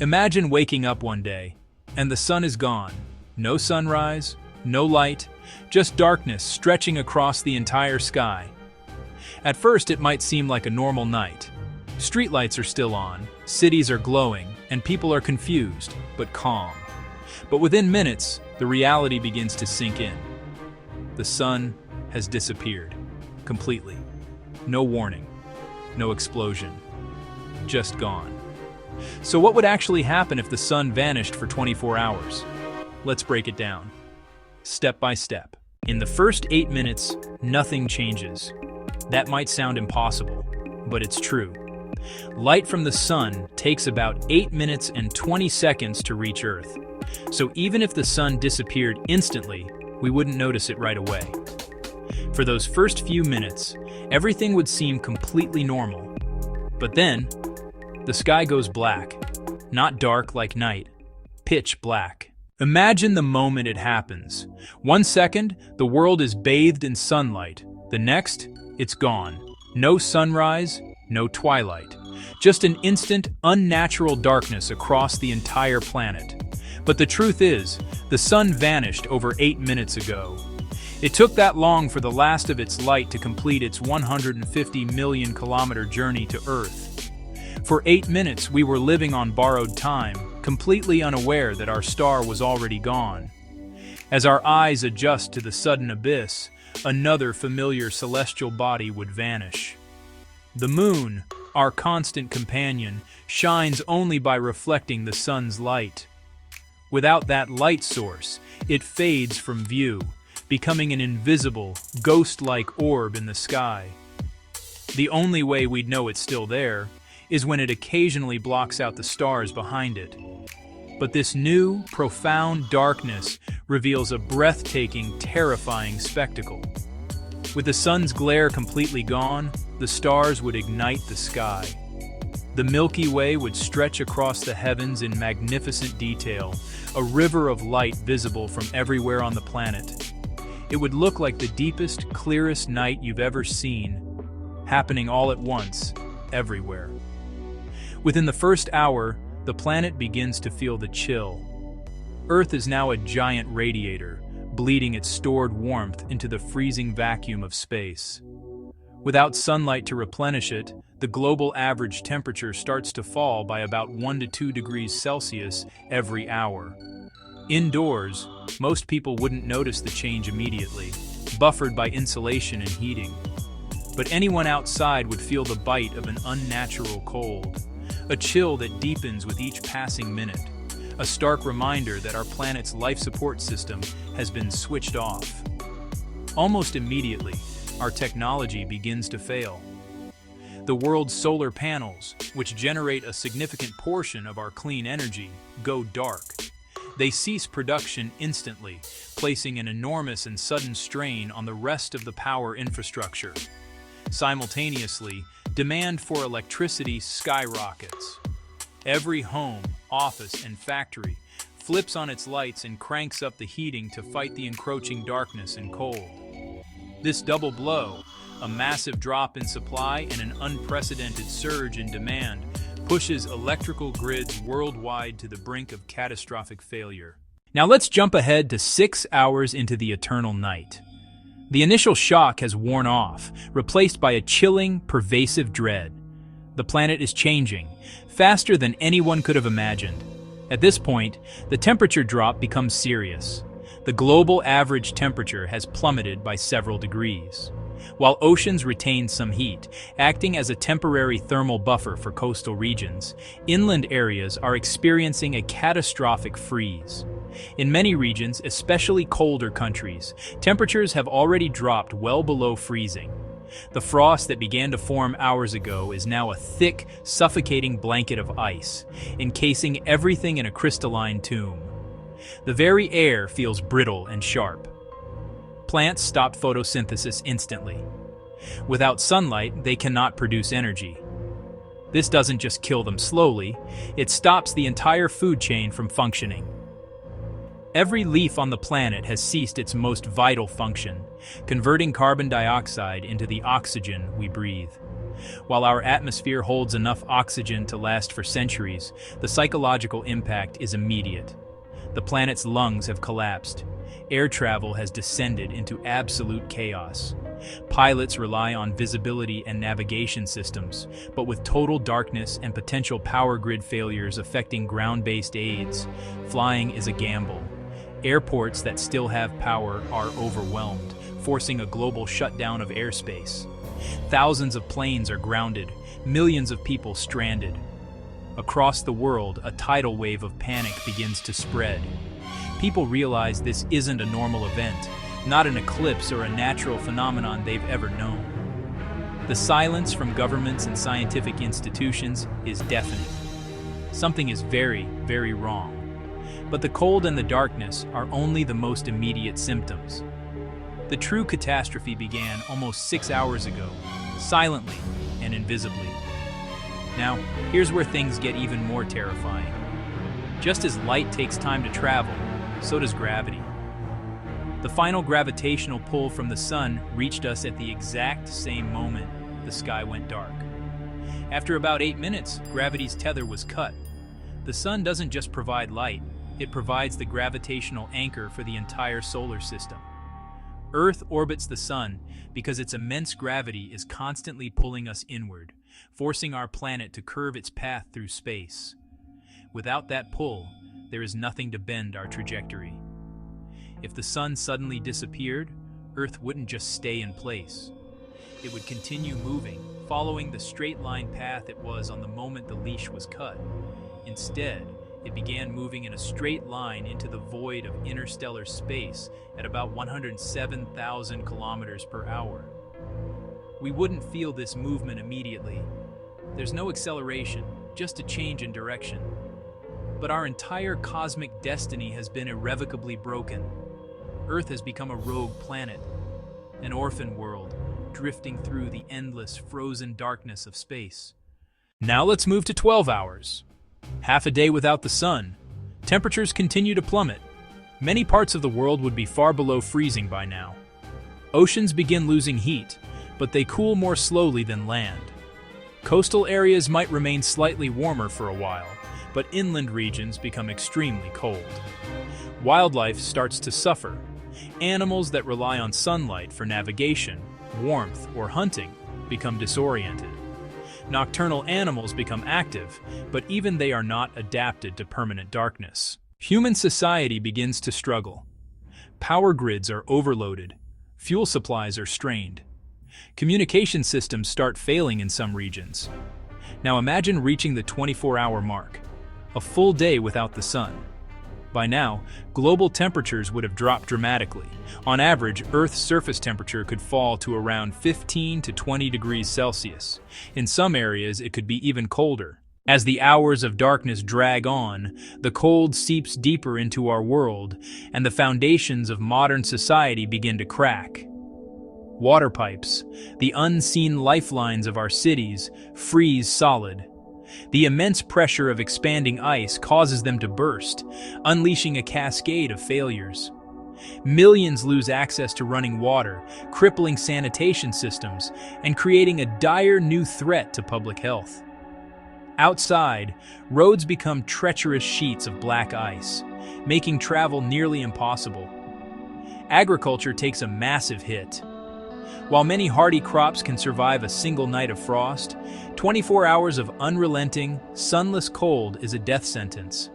Imagine waking up one day, and the sun is gone. No sunrise, no light, just darkness stretching across the entire sky. At first, it might seem like a normal night. Streetlights are still on, cities are glowing, and people are confused, but calm. But within minutes, the reality begins to sink in. The sun has disappeared, completely. No warning, no explosion, just gone. So what would actually happen if the sun vanished for 24 hours? Let's break it down, step by step. In the first 8 minutes, nothing changes. That might sound impossible, but it's true. Light from the sun takes about 8 minutes and 20 seconds to reach Earth. So even if the sun disappeared instantly, we wouldn't notice it right away. For those first few minutes, everything would seem completely normal. But then, the sky goes black. Not dark like night, pitch black. Imagine the moment it happens. 1 second, the world is bathed in sunlight. The next, it's gone. No sunrise, no twilight. Just an instant, unnatural darkness across the entire planet. But the truth is, the sun vanished over 8 minutes ago. It took that long for the last of its light to complete its 150 million kilometer journey to Earth. For 8 minutes, we were living on borrowed time, completely unaware that our star was already gone. As our eyes adjust to the sudden abyss, another familiar celestial body would vanish. The moon, our constant companion, shines only by reflecting the sun's light. Without that light source, it fades from view, becoming an invisible, ghost-like orb in the sky. The only way we'd know it's still there is when it occasionally blocks out the stars behind it. But this new, profound darkness reveals a breathtaking, terrifying spectacle. With the sun's glare completely gone, the stars would ignite the sky. The Milky Way would stretch across the heavens in magnificent detail, a river of light visible from everywhere on the planet. It would look like the deepest, clearest night you've ever seen, happening all at once, everywhere. Within the first hour, the planet begins to feel the chill. Earth is now a giant radiator, bleeding its stored warmth into the freezing vacuum of space. Without sunlight to replenish it, the global average temperature starts to fall by about 1 to 2 degrees Celsius every hour. Indoors, most people wouldn't notice the change immediately, buffered by insulation and heating. But anyone outside would feel the bite of an unnatural cold, a chill that deepens with each passing minute, a stark reminder that our planet's life support system has been switched off. Almost immediately, our technology begins to fail. The world's solar panels, which generate a significant portion of our clean energy, go dark. They cease production instantly, placing an enormous and sudden strain on the rest of the power infrastructure. Simultaneously, demand for electricity skyrockets. Every home, office, and factory flips on its lights and cranks up the heating to fight the encroaching darkness and cold. This double blow, a massive drop in supply and an unprecedented surge in demand, pushes electrical grids worldwide to the brink of catastrophic failure. Now let's jump ahead to 6 hours into the eternal night. The initial shock has worn off, replaced by a chilling, pervasive dread. The planet is changing, faster than anyone could have imagined. At this point, the temperature drop becomes serious. The global average temperature has plummeted by several degrees. While oceans retain some heat, acting as a temporary thermal buffer for coastal regions, inland areas are experiencing a catastrophic freeze. In many regions, especially colder countries, temperatures have already dropped well below freezing. The frost that began to form hours ago is now a thick, suffocating blanket of ice, encasing everything in a crystalline tomb. The very air feels brittle and sharp. Plants stop photosynthesis instantly. Without sunlight, they cannot produce energy. This doesn't just kill them slowly, it stops the entire food chain from functioning. Every leaf on the planet has ceased its most vital function, converting carbon dioxide into the oxygen we breathe. While our atmosphere holds enough oxygen to last for centuries, the psychological impact is immediate. The planet's lungs have collapsed. Air travel has descended into absolute chaos. Pilots rely on visibility and navigation systems, but with total darkness and potential power grid failures affecting ground-based aids, flying is a gamble. Airports that still have power are overwhelmed, forcing a global shutdown of airspace. Thousands of planes are grounded, millions of people stranded. Across the world, a tidal wave of panic begins to spread. People realize this isn't a normal event, not an eclipse or a natural phenomenon they've ever known. The silence from governments and scientific institutions is deafening. Something is very, very wrong. But the cold and the darkness are only the most immediate symptoms. The true catastrophe began almost 6 hours ago, silently and invisibly. Now, here's where things get even more terrifying. Just as light takes time to travel, so does gravity. The final gravitational pull from the sun reached us at the exact same moment the sky went dark. After about 8 minutes, gravity's tether was cut. The sun doesn't just provide light, it provides the gravitational anchor for the entire solar system. Earth orbits the sun because its immense gravity is constantly pulling us inward, forcing our planet to curve its path through space. Without that pull, there is nothing to bend our trajectory. If the sun suddenly disappeared, Earth wouldn't just stay in place. It would continue moving, following the straight-line path it was on the moment the leash was cut. Instead, it began moving in a straight line into the void of interstellar space at about 107,000 kilometers per hour. We wouldn't feel this movement immediately. There's no acceleration, just a change in direction. But our entire cosmic destiny has been irrevocably broken. Earth has become a rogue planet, an orphan world, drifting through the endless, frozen darkness of space. Now let's move to 12 hours. Half a day without the sun. Temperatures continue to plummet. Many parts of the world would be far below freezing by now. Oceans begin losing heat, but they cool more slowly than land. Coastal areas might remain slightly warmer for a while, but inland regions become extremely cold. Wildlife starts to suffer. Animals that rely on sunlight for navigation, warmth, or hunting become disoriented. Nocturnal animals become active, but even they are not adapted to permanent darkness. Human society begins to struggle. Power grids are overloaded. Fuel supplies are strained. Communication systems start failing in some regions. Now imagine reaching the 24-hour mark, a full day without the sun. By now, global temperatures would have dropped dramatically. On average, Earth's surface temperature could fall to around 15 to 20 degrees Celsius. In some areas, it could be even colder. As the hours of darkness drag on, the cold seeps deeper into our world, and the foundations of modern society begin to crack. Water pipes, the unseen lifelines of our cities, freeze solid. The immense pressure of expanding ice causes them to burst, unleashing a cascade of failures. Millions lose access to running water, crippling sanitation systems, and creating a dire new threat to public health. Outside, roads become treacherous sheets of black ice, making travel nearly impossible. Agriculture takes a massive hit. While many hardy crops can survive a single night of frost, 24 hours of unrelenting, sunless cold is a death sentence.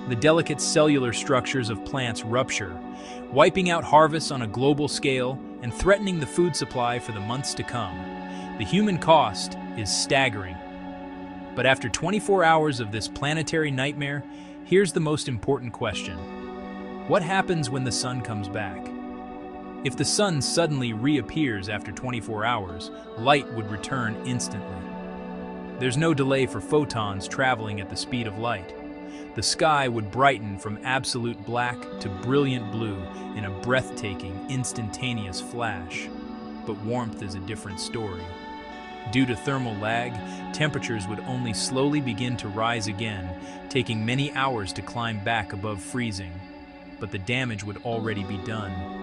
The delicate cellular structures of plants rupture, wiping out harvests on a global scale and threatening the food supply for the months to come. The human cost is staggering. But after 24 hours of this planetary nightmare, here's the most important question. What happens when the sun comes back? If the sun suddenly reappears after 24 hours, light would return instantly. There's no delay for photons traveling at the speed of light. The sky would brighten from absolute black to brilliant blue in a breathtaking, instantaneous flash. But warmth is a different story. Due to thermal lag, temperatures would only slowly begin to rise again, taking many hours to climb back above freezing. But the damage would already be done.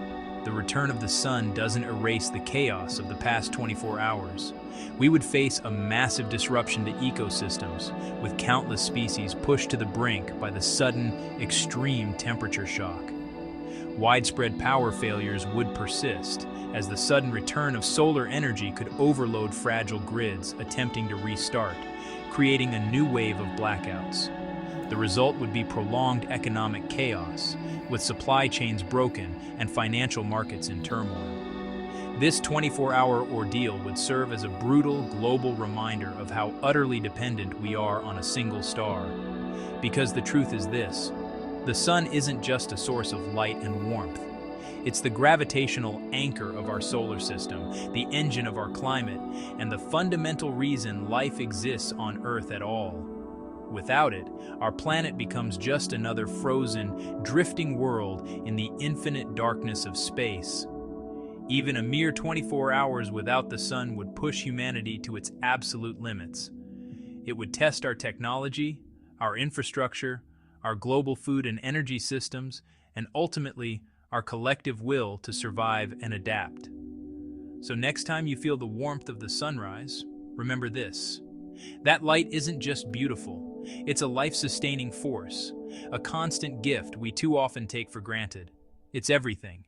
the return of the sun doesn't erase the chaos of the past 24 hours. We would face a massive disruption to ecosystems, with countless species pushed to the brink by the sudden, extreme temperature shock. Widespread power failures would persist, as the sudden return of solar energy could overload fragile grids attempting to restart, creating a new wave of blackouts. The result would be prolonged economic chaos, with supply chains broken and financial markets in turmoil. This 24-hour ordeal would serve as a brutal global reminder of how utterly dependent we are on a single star. Because the truth is this: the sun isn't just a source of light and warmth. It's the gravitational anchor of our solar system, the engine of our climate, and the fundamental reason life exists on Earth at all. Without it, our planet becomes just another frozen, drifting world in the infinite darkness of space. Even a mere 24 hours without the sun would push humanity to its absolute limits. It would test our technology, our infrastructure, our global food and energy systems, and ultimately, our collective will to survive and adapt. So next time you feel the warmth of the sunrise, remember this: that light isn't just beautiful, it's a life-sustaining force, a constant gift we too often take for granted. It's everything.